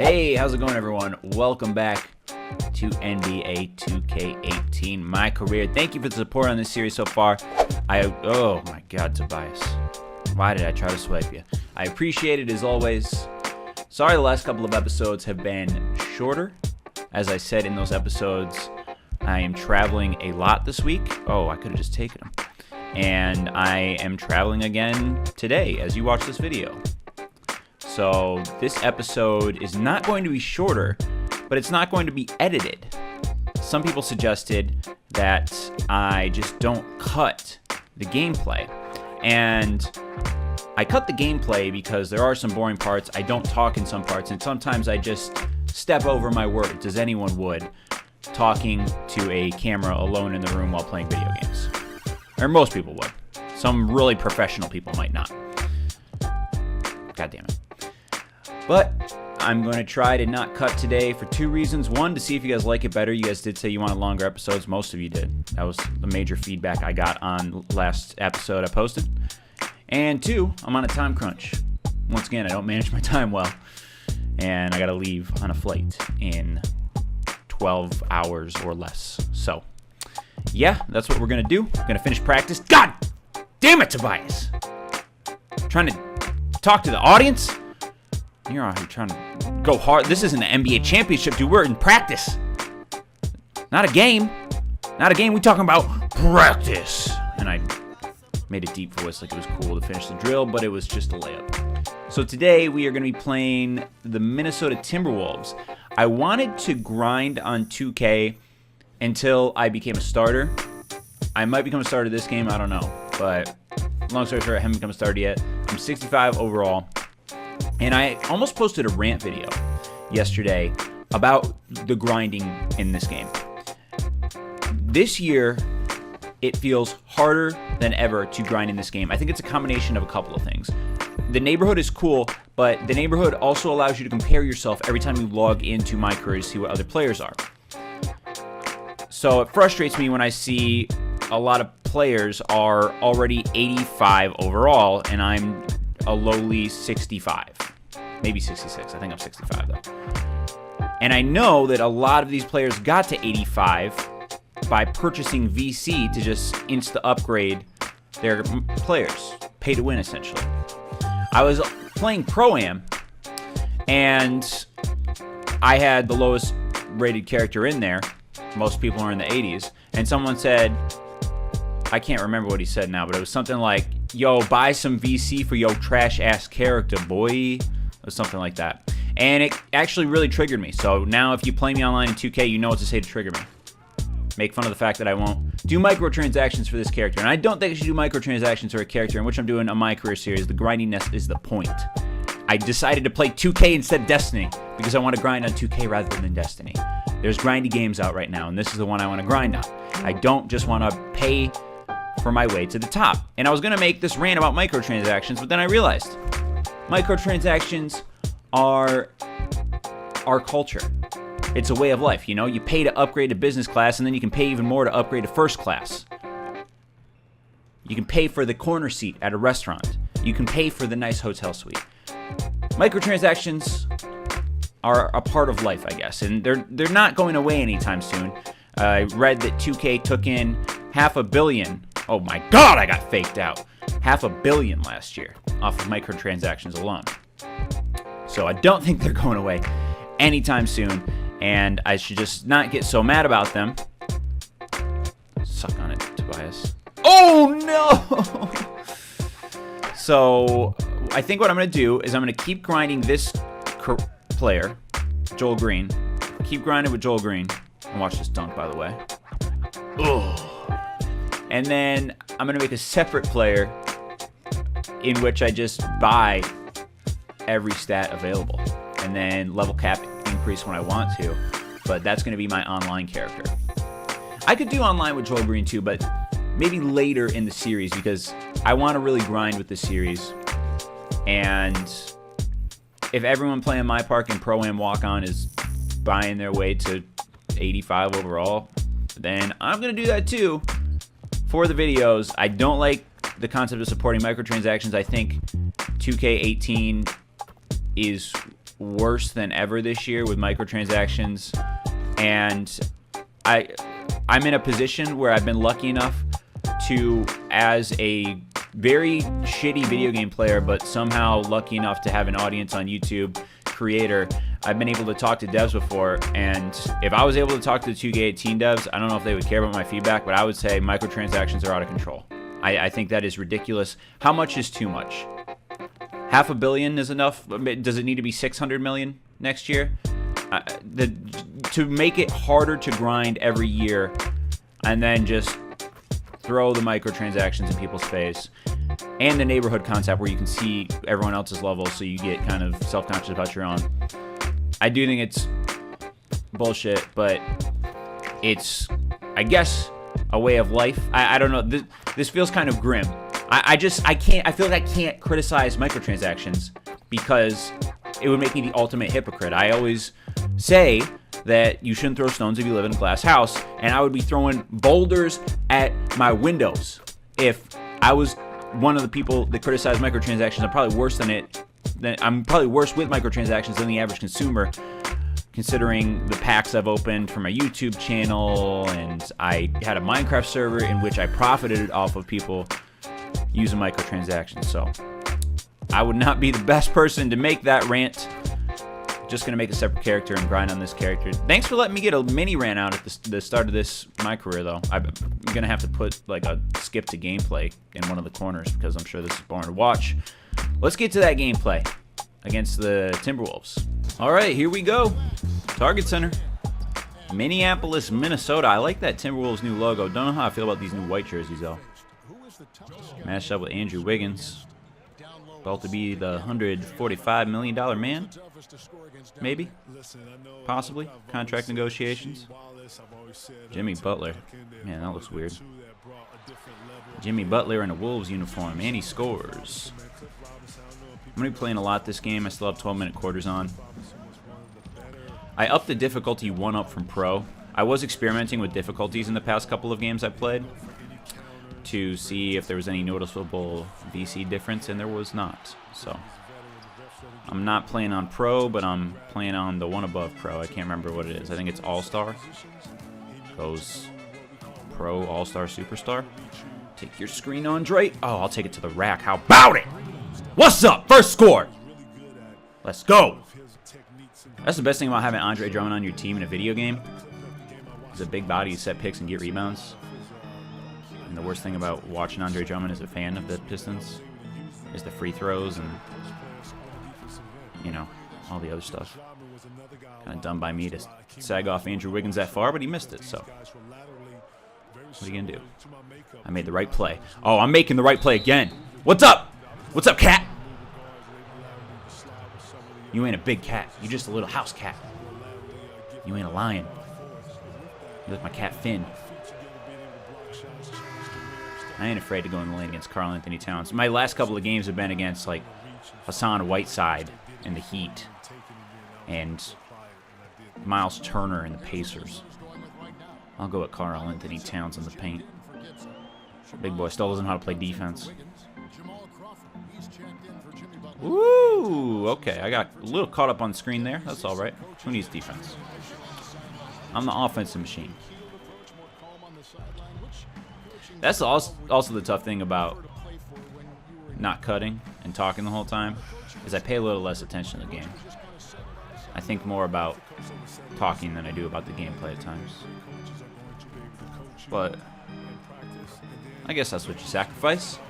Hey, how's it going, everyone? Welcome back to NBA 2K18, my career. Thank you for the support on this series so far. Oh my God, Tobias. Why did I try to swipe you? I appreciate it as always. Sorry the last couple of episodes have been shorter. As I said in those episodes, I am traveling a lot this week. Oh, I could have just taken them. And I am traveling again today as you watch this video. So this episode is not going to be shorter, but it's not going to be edited. Some people suggested that I just don't cut the gameplay. And I cut the gameplay because there are some boring parts. I don't talk in some parts, and sometimes I just step over my words, as anyone would, talking to a camera alone in the room while playing video games. Or most people would. Some really professional people might not. God damn it. But I'm going to try to not cut today for two reasons. One, to see if you guys like it better. You guys did say you wanted longer episodes. Most of you did. That was the major feedback I got on last episode I posted. And two, I'm on a time crunch. Once again, I don't manage my time well. And I got to leave on a flight in 12 hours or less. So, yeah, that's what we're going to do. We're going to finish practice. God damn it, Tobias. I'm trying to talk to the audience. You're out here trying to go hard. This isn't an NBA championship, dude. We're in practice. Not a game. Not a game. We're talking about practice. And I made a deep voice like it was cool to finish the drill, but it was just a layup. So today we are going to be playing the Minnesota Timberwolves. I wanted to grind on 2K until I became a starter. I might become a starter this game. I don't know. But long story short, I haven't become a starter yet. I'm 65 overall. And I almost posted a rant video yesterday about the grinding in this game. This year, it feels harder than ever to grind in this game. I think it's a combination of a couple of things. The neighborhood is cool, but the neighborhood also allows you to compare yourself every time you log into my career to see what other players are. So it frustrates me when I see a lot of players are already 85 overall, and I'm a lowly 65. Maybe 66. I think I'm 65, though. And I know that a lot of these players got to 85 by purchasing VC to just insta-upgrade their players. Pay to win, essentially. I was playing Pro-Am, and I had the lowest rated character in there. Most people are in the 80s. And someone said, I can't remember what he said now, but it was something like, yo, buy some VC for your trash-ass character, boy. Or something like that. And it actually really triggered me. So now if you play me online in 2K, you know what to say to trigger me. Make fun of the fact that I won't do microtransactions for this character. And I don't think I should do microtransactions for a character in which I'm doing a My Career series. The grindiness is the point. I decided to play 2K instead of Destiny because I want to grind on 2K rather than Destiny. There's grindy games out right now, and this is the one I want to grind on. I don't just want to pay for my way to the top. And I was going to make this rant about microtransactions, but then I realized microtransactions are our culture. It's a way of life, you know? You pay to upgrade to business class, and then you can pay even more to upgrade to first class. You can pay for the corner seat at a restaurant. You can pay for the nice hotel suite. Microtransactions are a part of life, I guess, and they're not going away anytime soon. I read that 2K took in $500 million. Oh my God, I got faked out. $500 million last year off of microtransactions alone. So I don't think they're going away anytime soon, and I should just not get so mad about them. Suck on it, Tobias. Oh no! So I think what I'm going to do is I'm going to keep grinding this player, Joel Green. Keep grinding with Joel Green. And watch this dunk, by the way. Ugh. And then I'm going to make a separate player in which I just buy every stat available. And then level cap increase when I want to. But that's going to be my online character. I could do online with Joel Green too, but maybe later in the series because I want to really grind with the series. And if everyone playing My Park and Pro-Am Walk-On is buying their way to 85 overall, then I'm going to do that too. For the videos, I don't like the concept of supporting microtransactions. I think 2K18 is worse than ever this year with microtransactions, and I'm in a position where I've been lucky enough to, as a very shitty video game player, but somehow lucky enough to have an audience on YouTube, creator, I've been able to talk to devs before, and if I was able to talk to the 2K18 devs, I don't know if they would care about my feedback, but I would say microtransactions are out of control. I think that is ridiculous. How much is too much? $500 million is enough? Does it need to be 600 million next year? To make it harder to grind every year and then just throw the microtransactions in people's face, and the neighborhood concept where you can see everyone else's level so you get kind of self-conscious about your own. I do think it's bullshit, but it's, I guess, a way of life. I don't know. This feels kind of grim. I feel like I can't criticize microtransactions because it would make me the ultimate hypocrite. I always say that you shouldn't throw stones if you live in a glass house, and I would be throwing boulders at my windows if I was one of the people that criticize microtransactions. I'm probably worse than it. I'm probably worse with microtransactions than the average consumer, considering the packs I've opened for my YouTube channel, and I had a Minecraft server in which I profited off of people using microtransactions. So I would not be the best person to make that rant. Just gonna make a separate character and grind on this character. Thanks for letting me get a mini rant out at the start of this my career, though. I'm gonna have to put like a skip to gameplay in one of the corners because I'm sure this is boring to watch. Let's get to that gameplay against the Timberwolves. All right, here we go. Target Center, Minneapolis, Minnesota. I like that Timberwolves new logo. Don't know how I feel about these new white jerseys though. Matched up with Andrew Wiggins. About to be the $145 million man. Maybe. Possibly. Contract negotiations. Jimmy Butler. Man, that looks weird. Jimmy Butler in a Wolves uniform, and he scores. I'm going to be playing a lot this game. I still have 12-minute quarters on. I upped the difficulty 1 up from Pro. I was experimenting with difficulties in the past couple of games I played to see if there was any noticeable VC difference, and there was not. So I'm not playing on Pro, but I'm playing on the one above Pro. I can't remember what it is. I think it's All-Star. Goes Pro, All-Star, Superstar. Take your screen, Andre. Oh, I'll take it to the rack. How about it? What's up? First score. Let's go. That's the best thing about having Andre Drummond on your team in a video game. He's a big body, you set picks and get rebounds. And the worst thing about watching Andre Drummond as a fan of the Pistons is the free throws and, you know, all the other stuff. Kind of dumb by me to sag off Andrew Wiggins that far, but he missed it, so what are you going to do? I made the right play. Oh, I'm making the right play again. What's up? What's up, cat? You ain't a big cat. You just a little house cat. You ain't a lion. You like my cat Finn. I ain't afraid to go in the lane against Karl Anthony Towns. My last couple of games have been against, like, Hassan Whiteside in the Heat and Miles Turner in the Pacers. I'll go with Karl Anthony Towns in the paint. Big boy still doesn't know how to play defense. Woo! Okay, I got a little caught up on the screen there. That's all right. Who needs defense? I'm the offensive machine. That's also the tough thing about not cutting and talking the whole time, is I pay a little less attention to the game. I think more about talking than I do about the gameplay at times. But I guess that's what you sacrifice.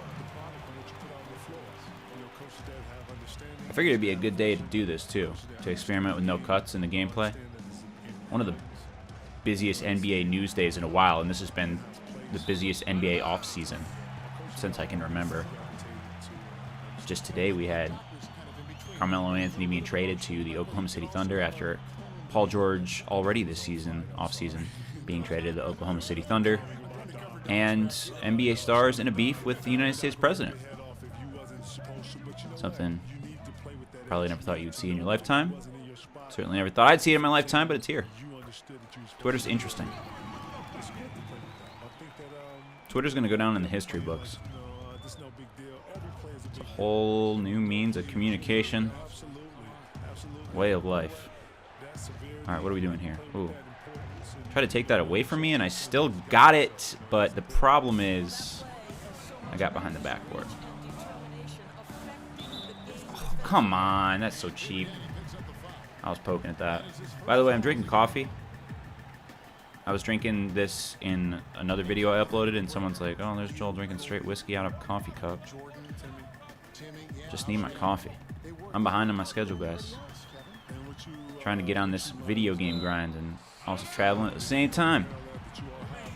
I figured it'd be a good day to do this too, to experiment with no cuts in the gameplay. One of the busiest NBA news days in a while, and this has been the busiest NBA offseason since I can remember. Just today we had Carmelo Anthony being traded to the Oklahoma City Thunder after Paul George already this season, offseason, being traded to the Oklahoma City Thunder, and NBA stars in a beef with the United States president. Something probably never thought you'd see in your lifetime. Certainly never thought I'd see it in my lifetime, but it's here. Twitter's interesting. Twitter's going to go down in the history books. It's a whole new means of communication. Way of life. All right, what are we doing here? Ooh. Try to take that away from me, and I still got it, but the problem is I got behind the backboard. Oh, come on, that's so cheap. I was poking at that. By the way, I'm drinking coffee. I was drinking this in another video I uploaded, and someone's like, oh, there's Joel drinking straight whiskey out of a coffee cup. Just need my coffee. I'm behind on my schedule, guys. Trying to get on this video game grind and also traveling at the same time.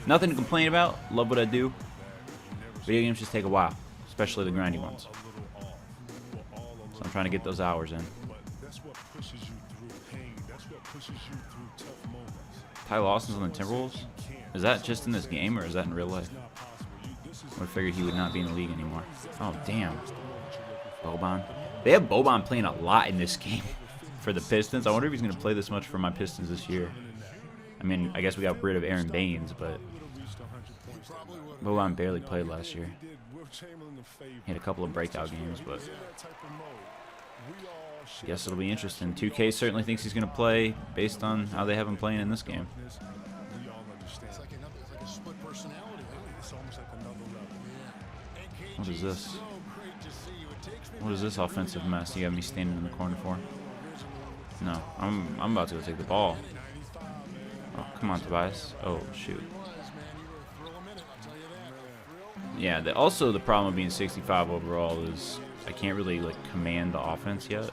Nothing to complain about. Love what I do. Video games just take a while, especially the grindy ones. So I'm trying to get those hours in. Ty Lawson's on the Timberwolves? Is that just in this game, or is that in real life? I would have figured he would not be in the league anymore. Oh, damn. Boban. They have Boban playing a lot in this game for the Pistons. I wonder if he's going to play this much for my Pistons this year. I mean, I guess we got rid of Aaron Baines, but Boban barely played last year. He had a couple of breakout games, but I guess it'll be interesting. 2K certainly thinks he's going to play based on how they have him playing in this game. What is this? What is this offensive mess you have me standing in the corner for? No, I'm about to go take the ball. Oh, come on, Tobias. Oh, shoot. Yeah, also the problem with being 65 overall is I can't really command the offense yet.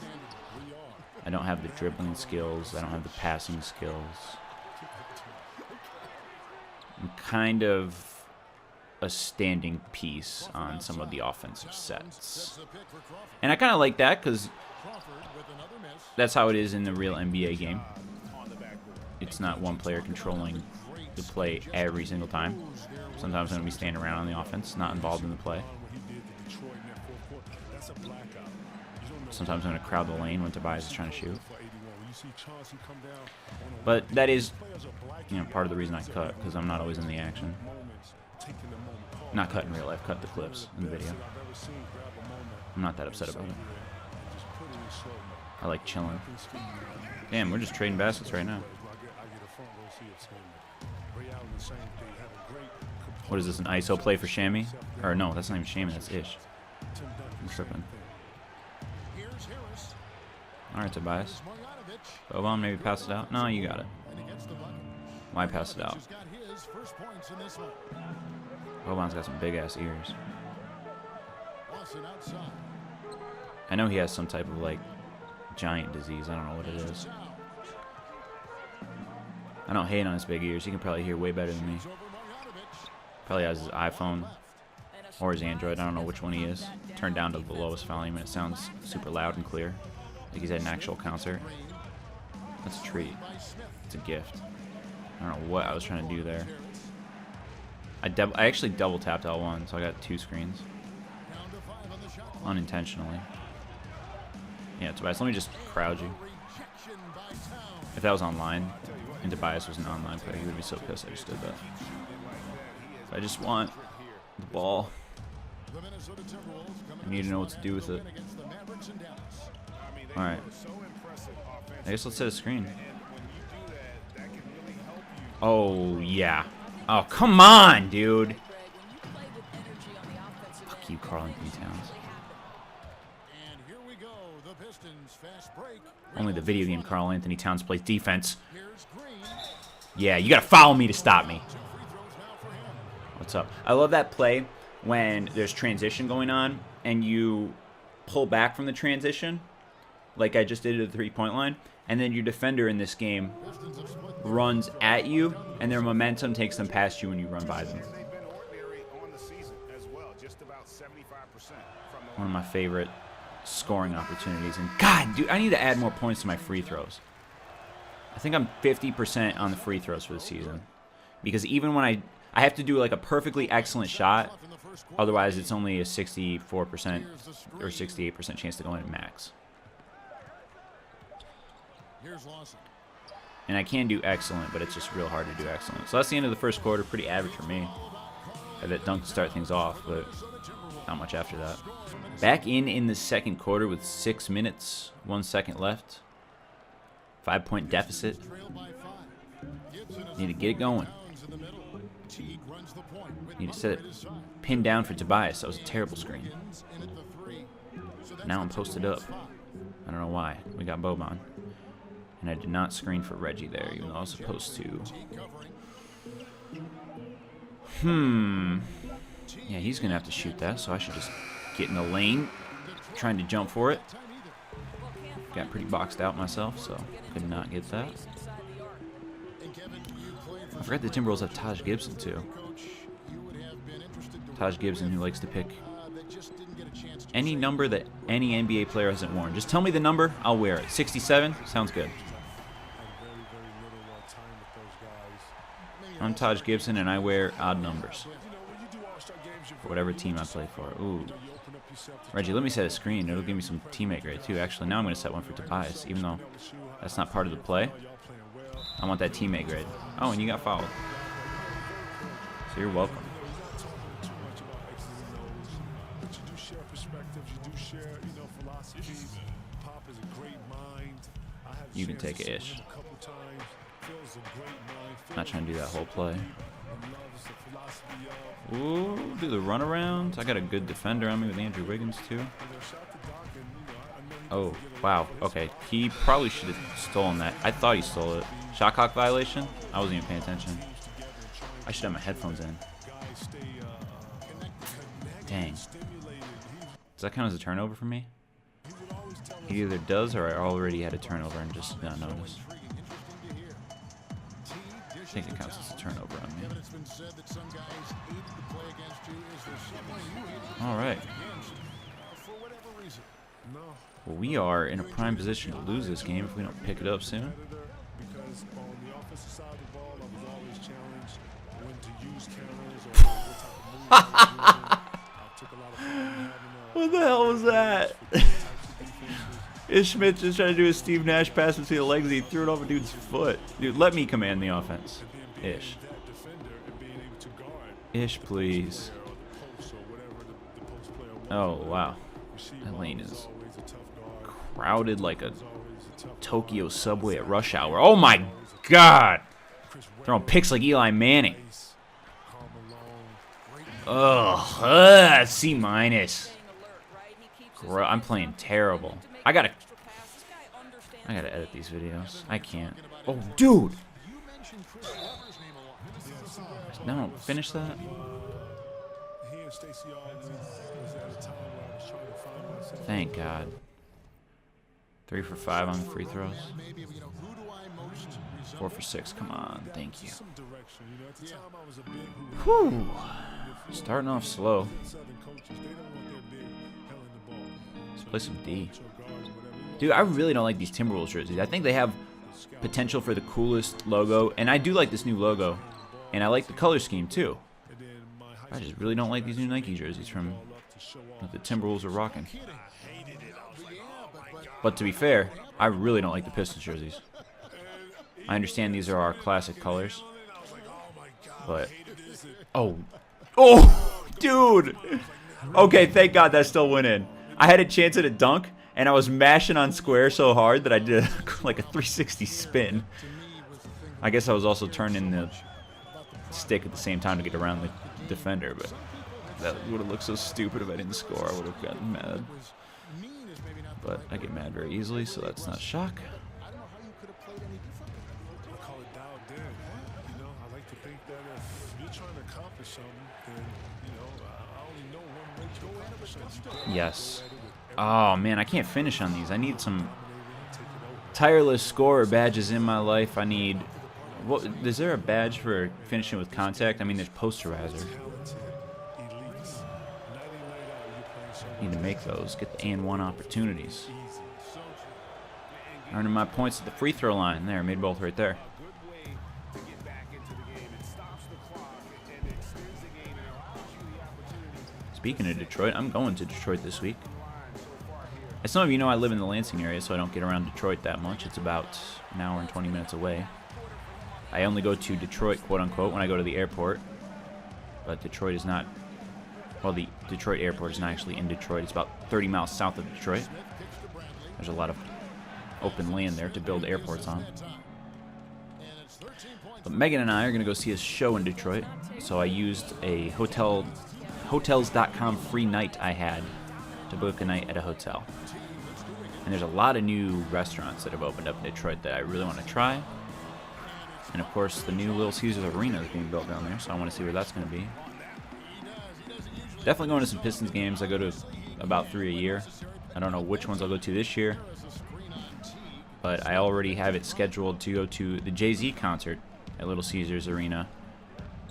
I don't have the dribbling skills. I don't have the passing skills. I'm kind of a standing piece on some of the offensive sets. And I kind of like that because that's how it is in the real NBA game. It's not one player controlling the play every single time. Sometimes I'm going to be standing around on the offense, not involved in the play. Sometimes I'm going to crowd the lane when Tobias is trying to shoot. But that is, part of the reason I cut, because I'm not always in the action. Not cut in real life, cut the clips in the video. I'm not that upset about it. I like chilling. Damn, we're just trading baskets right now. What is this, an ISO play for Shammy? Or no, that's not even Shammy, that's Ish. I'm tripping. Alright, Tobias. Boban, maybe pass it out? No, you got it. Why pass it out? Boban's got some big-ass ears. I know he has some type of, giant disease. I don't know what it is. I don't hate on his big ears. He can probably hear way better than me. Probably has his iPhone or his Android. I don't know which one he is. Turned down to the lowest volume, and it sounds super loud and clear. Like he's at an actual concert. That's a treat. It's a gift. I don't know what I was trying to do there. I actually double tapped L1, so I got 2 screens. Unintentionally. Yeah, Tobias, let me just crowd you. If that was online, and Tobias was an online player, he would be so pissed I just did that. But I just want the ball. I need to know what to do with it. Alright. I guess let's set a screen. Oh, yeah. Oh, come on, dude. Fuck you, Karl Anthony Towns. Only the video game Karl Anthony Towns plays defense. Yeah, you gotta follow me to stop me. What's up? I love that play when there's transition going on and you pull back from the transition, like I just did at the 3-point line, and then your defender in this game runs at you, and their momentum takes them past you when you run by them. One of my favorite scoring opportunities. And God, dude, I need to add more points to my free throws. I think I'm 50% on the free throws for the season. Because even when I have to do a perfectly excellent shot, otherwise it's only a 64% or 68% chance to go in at max. And I can do excellent, but it's just real hard to do excellent. So that's the end of the first quarter. Pretty average for me. I had that dunk to start things off, but not much after that. Back in the second quarter with 6 minutes, 1 second left. 5-point deficit. Need to get it going. Need to set it pinned down for Tobias. That was a terrible screen. Now I'm posted up. I don't know why. We got Boban. And I did not screen for Reggie there, even though I was supposed to. Yeah, he's going to have to shoot that, so I should just get in the lane, trying to jump for it. Got pretty boxed out myself, so could not get that. I forgot the Timberwolves have Taj Gibson, too. Taj Gibson, who likes to pick any number that any NBA player hasn't worn. Just tell me the number, I'll wear it. 67? Sounds good. I'm Taj Gibson, and I wear odd numbers for whatever team I play for. Ooh. Reggie, let me set a screen. It'll give me some teammate grade, too. Actually, now I'm going to set one for Tobias, even though that's not part of the play. I want that teammate grade. Oh, and you got fouled. So you're welcome. You can take a ish. Not trying to do that whole play. Ooh, do the runarounds. I got a good defender on me with Andrew Wiggins, too. Oh, wow. Okay, he probably should have stolen that. I thought he stole it. Shot clock violation? I wasn't even paying attention. I should have my headphones in. Dang. Does that count as a turnover for me? He either does or I already had a turnover and just not noticed. I think it counts as a turnover on me. Alright. Well, we are in a prime position to lose this game if we don't pick it up soon. What the hell was that? Ish Schmidt just trying to do a Steve Nash pass between the legs and he threw it off a dude's foot. Dude, let me command the offense. Ish. Ish, please. Oh, wow. That lane is crowded like a Tokyo subway at rush hour. Oh, my God. Throwing picks like Eli Manning. Ugh. C minus. I'm playing terrible. I gotta edit these videos. I can't. Oh, dude. No, finish that. Thank God. 3 for 5 on the free throws. 4 for 6. Come on. Thank you. Whew. Starting off slow. Let's play some D. Dude, I really don't like these Timberwolves jerseys. I think they have potential for the coolest logo, and I do like this new logo, and I like the color scheme too. I just really don't like these new Nike jerseys from that the Timberwolves are rocking. But to be fair, I really don't like the Pistons jerseys. I understand these are our classic colors, but oh, dude. Okay, thank God that still went in. I had a chance at a dunk, and I was mashing on square so hard that I did like a 360 spin. I guess I was also turning the stick at the same time to get around the defender, but that would have looked so stupid if I didn't score. I would have gotten mad. But I get mad very easily, so that's not a shock. Yes. Oh, man, I can't finish on these. I need some tireless scorer badges in my life. I need... What, is there a badge for finishing with contact? I mean, there's posterizer. Need to make those. Get the and one opportunities. Earning my points at the free throw line. There, made both right there. Speaking of Detroit, I'm going to Detroit this week. As some of you know, I live in the Lansing area, so I don't get around Detroit that much. It's about an hour and 20 minutes away. I only go to Detroit, quote-unquote, when I go to the airport. But Detroit is not... Well, the Detroit airport is not actually in Detroit. It's about 30 miles south of Detroit. There's a lot of open land there to build airports on. But Megan and I are going to go see a show in Detroit, so I used a hotels.com free night I had to book a night at a hotel. And there's a lot of new restaurants that have opened up in Detroit that I really want to try. And of course, the new Little Caesars Arena is being built down there, so I want to see where that's going to be. Definitely going to some Pistons games. I go to about 3 a year. I don't know which ones I'll go to this year, but I already have it scheduled to go to the Jay-Z concert at Little Caesars Arena.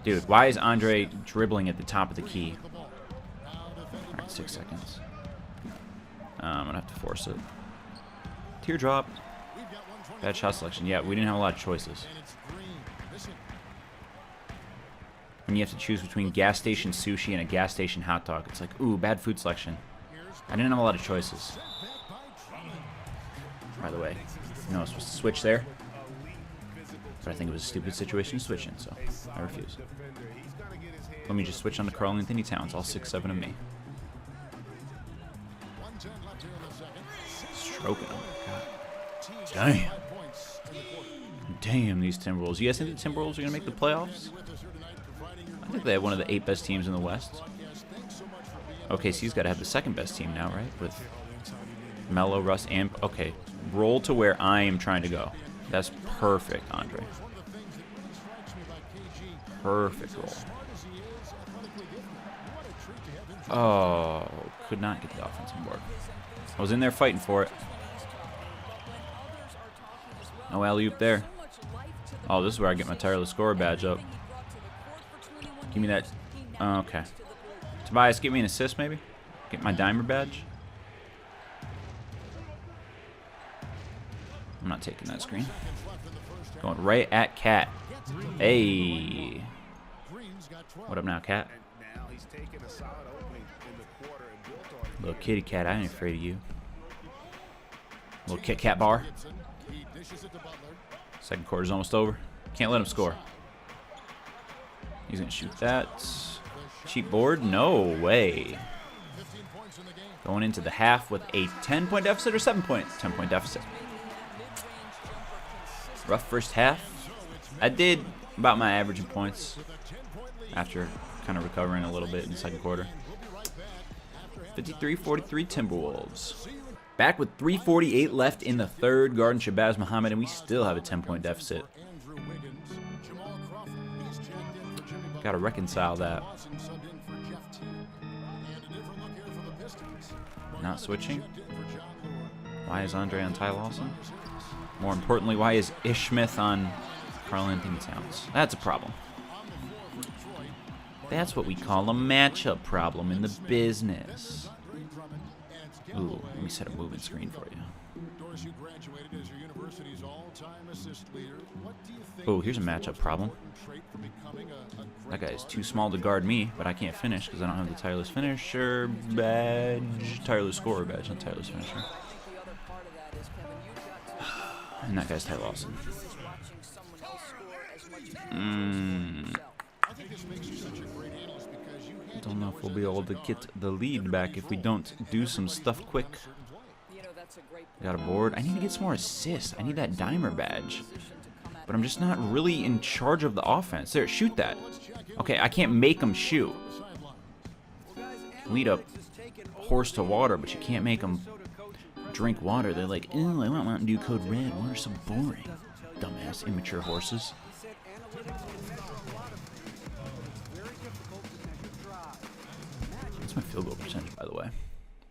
Dude, why is Andre dribbling at the top of the key? Alright, 6 seconds. I'm going to have to force it. Teardrop. Bad shot selection. Yeah, we didn't have a lot of choices. When you have to choose between gas station sushi and a gas station hot dog, it's like, ooh, bad food selection. I didn't have a lot of choices. By the way, you know I was supposed to switch there, but I think it was a stupid situation to switch in, so I refuse. Let me just switch on to Karl Anthony Towns, all 6'7" of me. Stroking him. Damn. Damn, these Timberwolves. You guys think the Timberwolves are going to make the playoffs? I think they have one of the 8 best teams in the West. OKC's got to have the 2nd best team now, right? With Melo, Russ, and... Okay, roll to where I am trying to go. That's perfect, Andre. Perfect roll. Oh, could not get the offensive board. I was in there fighting for it. No alley-oop there. Oh, this is where I get my tireless scorer badge up. Give me that. Oh, okay. Tobias, give me an assist, maybe? Get my dimer badge. I'm not taking that screen. Going right at Cat. Hey. What up now, Cat? Little kitty cat, I ain't afraid of you. Little Kit Kat bar. 2nd quarter's almost over. Can't let him score. He's going to shoot that. Cheap board? No way. Going into the half with a 10-point deficit or 10-point deficit. Rough first half. I did about my average in points after kind of recovering a little bit in the 2nd quarter. 53-43 Timberwolves. Back with 3:48 left in the 3rd, guarding Shabazz Muhammad, and we still have a 10-point deficit. Got to reconcile that. Not switching. Why is Andre on Ty Lawson? More importantly, why is Ish Smith on Karl Anthony Towns? That's a problem. That's what we call a matchup problem in the business. Ooh, let me set a moving screen for you. Oh, here's a matchup problem. That guy is too small to guard me, but I can't finish because I don't have the tireless finisher badge. Tireless scorer badge, not tireless finisher. And that guy's Ty Lawson. Don't know if we'll be able to get the lead back if we don't do some stuff quick. Got a board. I need to get some more assists. I need that dimer badge. But I'm just not really in charge of the offense. There, shoot that. Okay, I can't make them shoot. Lead a horse to water, but you can't make them drink water. They're like, ew, I want Mountain Dew Code Red. Water's so boring. Dumbass, immature horses. What's my field goal percentage, by the way?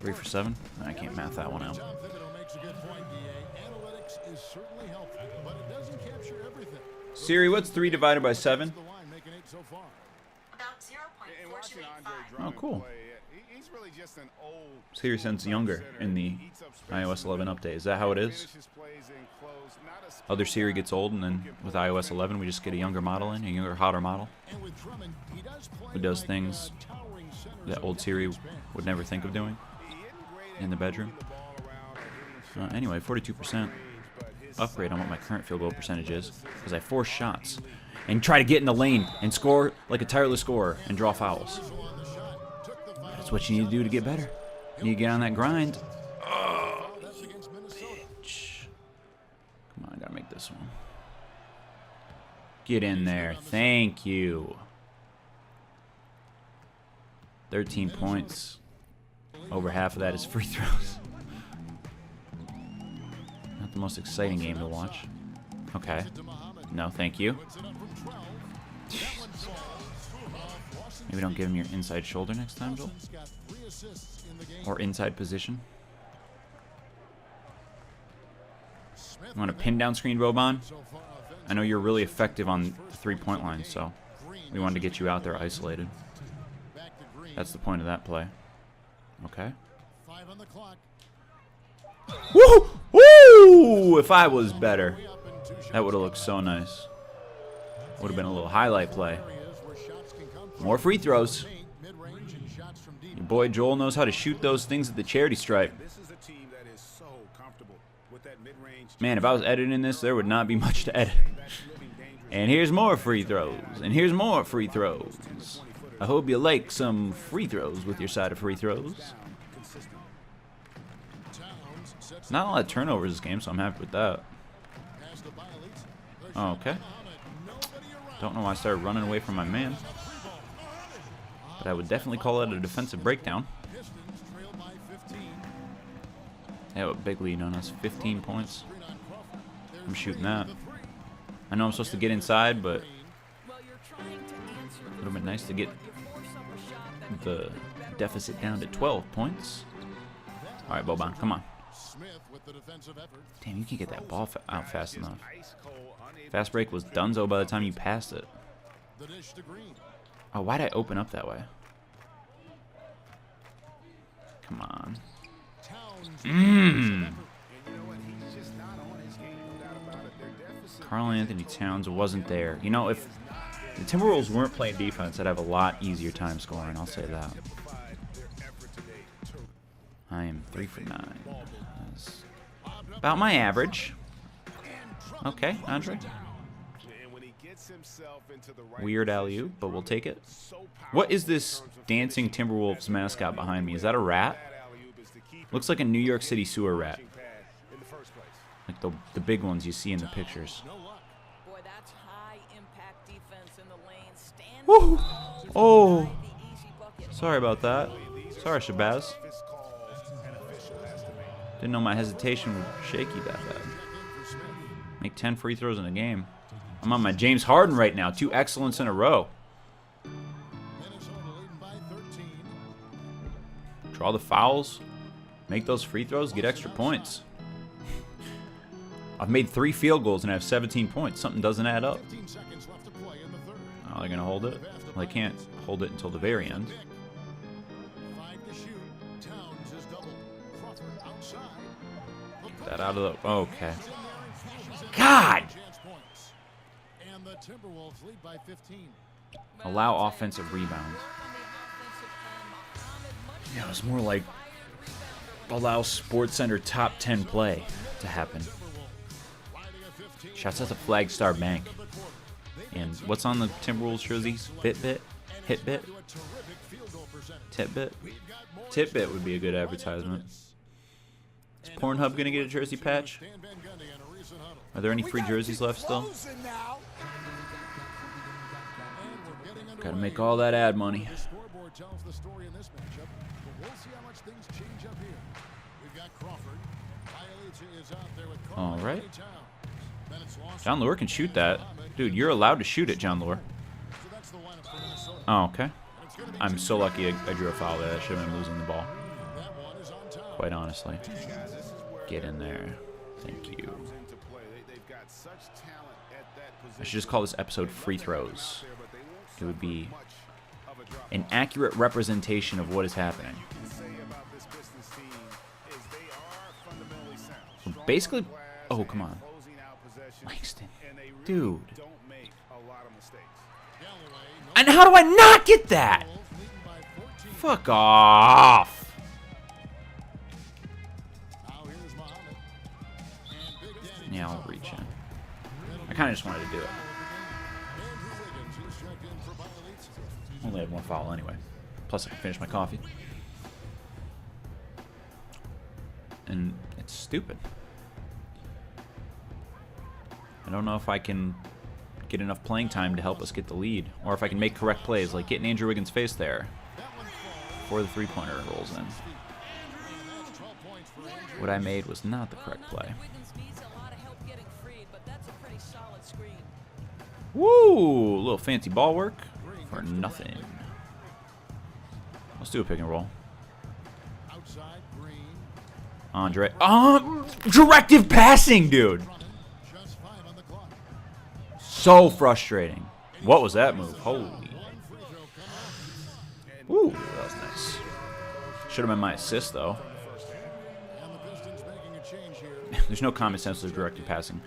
3 for 7? I can't math that one out. Siri, what's 3 divided by 7? Oh, cool. Siri sounds younger in the iOS 11 update. Is that how it is? Other Siri gets old, and then with iOS 11, we just get a younger model in, a younger, hotter model who does things that old Siri would never think of doing in the bedroom. Anyway, 42% upgrade on what my current field goal percentage is because I force shots and try to get in the lane and score like a tireless scorer and draw fouls. That's what you need to do to get better. You need to get on that grind. Oh, bitch. this one. Get in there. Thank you. 13 points. Over half of that is free throws. Not the most exciting game to watch. Okay. No, thank you. Jesus. Maybe don't give him your inside shoulder next time, Joel. Or inside position. You want to pin down screen, Boban? I know you're really effective on the three-point line, so we wanted to get you out there isolated. That's the point of that play. Okay. Woo! Woo! If I was better, that would have looked so nice. Would have been a little highlight play. More free throws. Your boy Joel knows how to shoot those things at the charity stripe. Man, if I was editing this, there would not be much to edit. And here's more free throws. And here's more free throws. I hope you like some free throws with your side of free throws. Not a lot of turnovers this game, so I'm happy with that. Oh, okay. Don't know why I started running away from my man. But I would definitely call it a defensive breakdown. They have a big lead on us. 15 points. I'm shooting that. I know I'm supposed to get inside, but it would have been nice to get the deficit down to 12 points. All right, Boban, come on. Damn, you can't get that ball out fast enough. Fast break was donezo by the time you passed it. Oh, why'd I open up that way? Come on. Karl Anthony Towns wasn't there. You know, if the Timberwolves weren't playing defense, I'd have a lot easier time scoring, I'll say that. I am 3 for 9. That's about my average. Okay, Andre. Weird alley-oop, but we'll take it. What is this dancing Timberwolves mascot behind me? Is that a rat? Looks like a New York City sewer rat. Like the big ones you see in the pictures. Woo! Oh! Sorry about that. Sorry, Shabazz. Didn't know my hesitation would shake you that bad. Make 10 free throws in a game. I'm on my James Harden right now. 2 excellents in a row. Draw the fouls. Make those free throws. Get extra points. I've made 3 field goals and I have 17 points. Something doesn't add up. Oh, they're going to hold it? Well, they can't hold it until the very end. Get that out of the... Okay. God! Allow offensive rebounds. Yeah, it was more like allow SportsCenter top 10 play to happen. Shouts out to Flagstar Bank. And what's on the Timberwolves jerseys? Fitbit? Hitbit? Titbit? Titbit would be a good advertisement. Is Pornhub going to get a jersey patch? Are there any free jerseys left still? Gotta make all that ad money. All right. John Lure can shoot that. Dude, you're allowed to shoot it, John Lure. Oh, okay. I'm so lucky I drew a foul there. I should have been losing the ball. Quite honestly. Get in there. Thank you. I should just call this episode Free Throws. It would be an accurate representation of what is happening. Basically, oh, come on. Langston. Dude. And how do I not get that? Fuck off. Yeah, I'll reach in. I kind of just wanted to do it. Only had one foul anyway. Plus, I can finish my coffee. And it's stupid. I don't know if I can get enough playing time to help us get the lead, or if I can make correct plays, like getting Andrew Wiggins' face there before the three-pointer rolls in. What I made was not the correct play. Woo! A little fancy ball work for nothing. Let's do a pick and roll. Andre. Directive passing, dude! So frustrating. What was that move? Holy. Ooh, that was nice. Should have been my assist, though. There's no common sense with directed passing.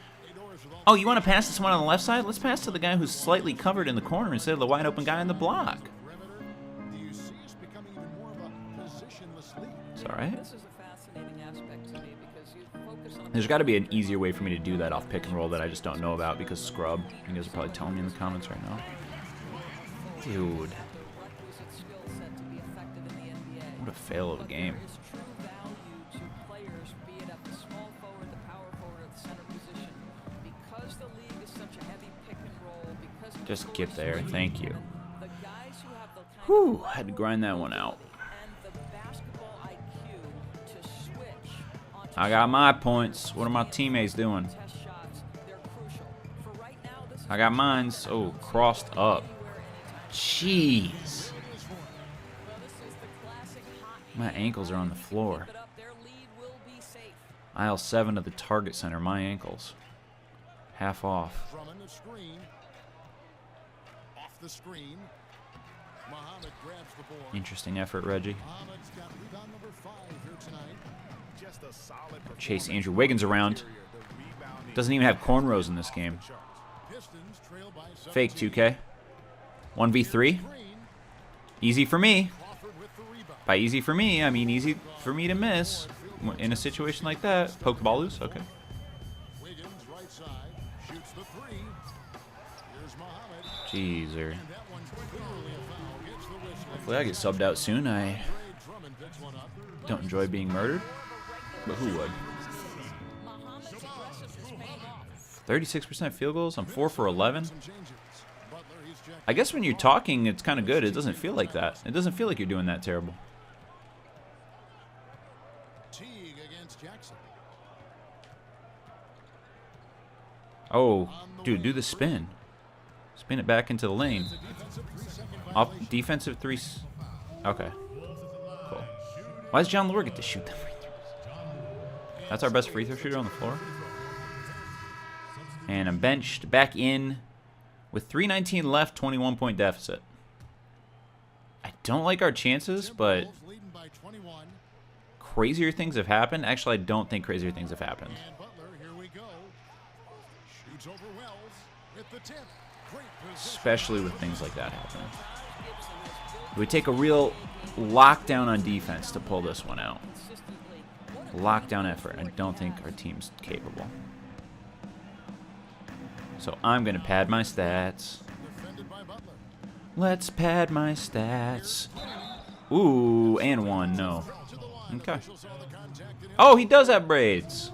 Oh, you want to pass to someone on the left side? Let's pass to the guy who's slightly covered in the corner instead of the wide open guy in the block. It's all right. There's got to be an easier way for me to do that off pick and roll that I just don't know about because Scrub. You guys are probably telling me in the comments right now. Dude. What a fail of a game. Just get there. Thank you. Whew. Had to grind that one out. I got my points. What are my teammates doing? I got mines. Oh, crossed up. Jeez. My ankles are on the floor. Aisle 7 of the Target Center. My ankles. Half off. Interesting effort, Reggie. Chase Andrew Wiggins around. Doesn't even have cornrows in this game. Fake 2K. 1v3. Easy for me. By easy for me, I mean easy for me to miss. In a situation like that. Poke the ball loose? Okay. Jeezer. Hopefully I get subbed out soon. I don't enjoy being murdered. But who would? 36% field goals. I'm 4 for 11. I guess when you're talking, it's kind of good. It doesn't feel like that. It doesn't feel like you're doing that terrible. Oh, dude, do the spin. Spin it back into the lane. Off defensive three. Okay. Cool. Why does John Lure get to shoot them? That's our best free throw shooter on the floor. And I'm benched back in with 3:19 left, 21-point deficit. I don't like our chances, but crazier things have happened. Actually, I don't think crazier things have happened. Especially with things like that happening. It would take a real lockdown on defense to pull this one out. Lockdown effort. I don't think our team's capable. So I'm going to pad my stats. Let's pad my stats. Ooh, and one. No. Okay. Oh, he does have braids.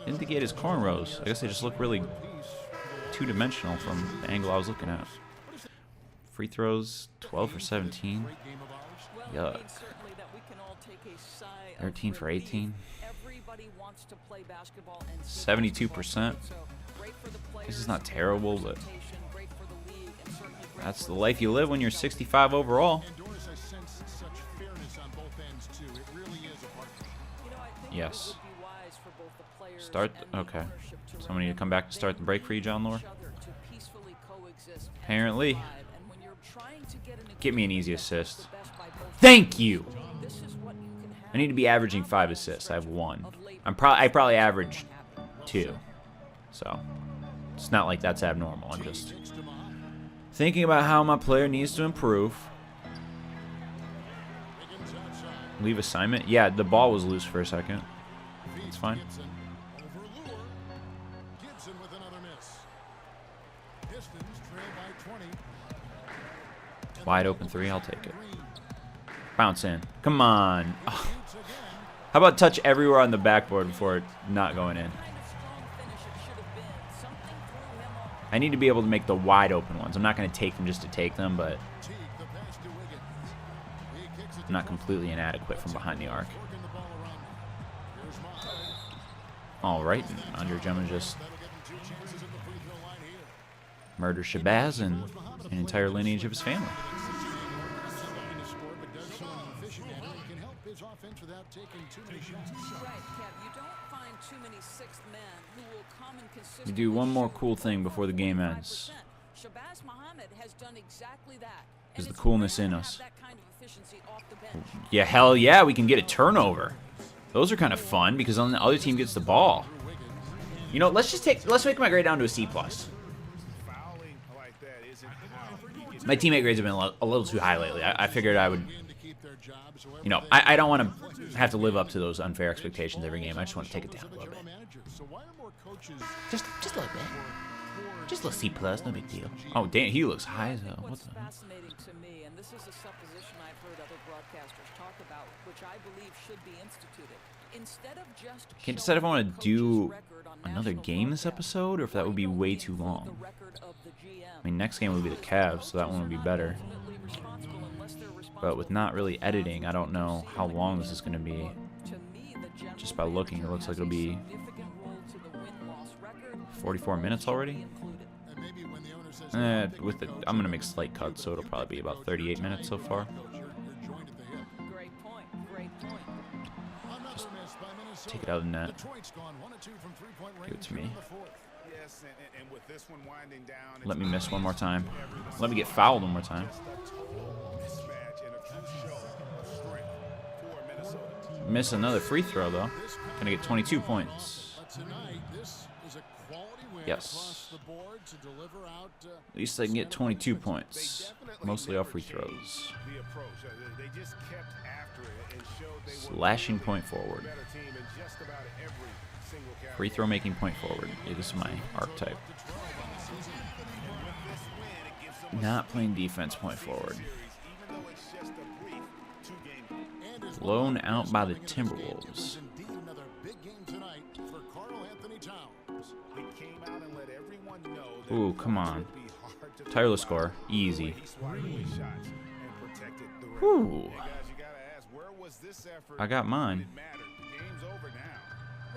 Didn't think he had his cornrows. I guess they just look really two-dimensional from the angle I was looking at. Free throws, 12 for 17. Yuck. 13 for 18. 72%. This is not terrible, but that's the life you live when you're 65 overall. Yes. Start. Okay. Somebody need to come back to start the break for you, John Lore. Apparently. Get me an easy assist. Thank you. I need to be averaging 5 assists. I have 1. I probably average 2. So it's not like that's abnormal. I'm just thinking about how my player needs to improve. Leave assignment. Yeah, the ball was loose for a second. It's fine. Wide open 3, I'll take it. Bounce in. Come on. Oh. How about touch everywhere on the backboard before not going in? I need to be able to make the wide open ones. I'm not going to take them just to take them, but I'm not completely inadequate from behind the arc. All right, and Andre Drummond just murdered Shabazz and an entire lineage of his family. We do one more cool thing before the game ends. Is the coolness in us? Yeah, hell yeah, we can get a turnover. Those are kind of fun because then the other team gets the ball. You know, let's make my grade down to a C+. My teammate grades have been a little too high lately. I figured I would, you know, I don't want to have to live up to those unfair expectations every game. I just want to take it down a little bit. Just a little bit. Just a little C+, no big deal. Oh, damn, he looks high as hell. What the? Fascinating to me, and this is a supposition I've heard other broadcasters talk about, which I believe should be instituted. Instead of just Can't decide if I want to do another game this episode or if that would be way too long. I mean, next game would be the Cavs, so that one would be better. But with not really editing, I don't know how long this is going to be. Just by looking, it looks like it'll be 44 minutes already. I'm going to make slight cuts, so it'll probably be about 38 minutes so far. Just take it out of the net. Give it to me. Let me miss one more time. Let me get fouled one more time. Miss another free throw, though. Gonna get 22 points. Yes. At least I can get 22 points. Mostly off free throws. Slashing point forward. Free throw making point forward. Yeah, this is my archetype. Not playing defense point forward. Blown out by the Timberwolves. Ooh, come on. Tireless score. Easy. Whew. I got mine.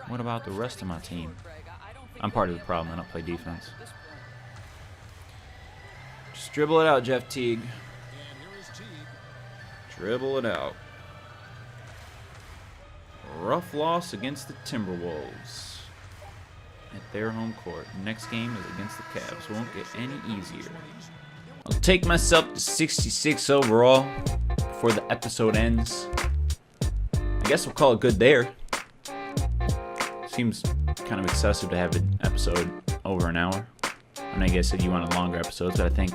What about the rest of my team? I'm part of the problem. I don't play defense. Just dribble it out, Jeff Teague. Dribble it out. Rough loss against the Timberwolves at their home court. Next game is against the Cavs. Won't get any easier. I'll take myself to 66 overall before the episode ends. I guess we'll call it good there. Seems kind of excessive to have an episode over an hour. I know you guys said you wanted longer episodes, but I think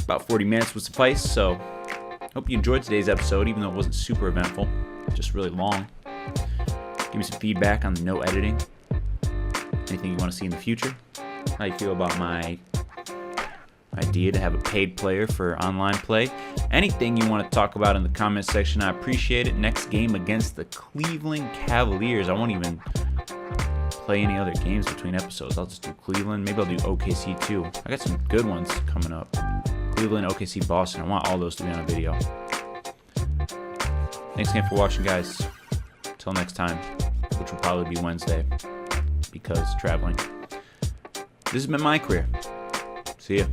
about 40 minutes would suffice. So hope you enjoyed today's episode, even though it wasn't super eventful, just really long. Give me some feedback on the no editing. Anything you want to see in the future? How you feel about my idea to have a paid player for online play? Anything you want to talk about in the comment section, I appreciate it. Next game against the Cleveland Cavaliers. I won't even play any other games between episodes. I'll just do Cleveland. Maybe I'll do OKC too. I got some good ones coming up. Cleveland, OKC, Boston. I want all those to be on a video. Thanks again for watching, guys. Till next time, which will probably be Wednesday because traveling. This has been my career. See ya.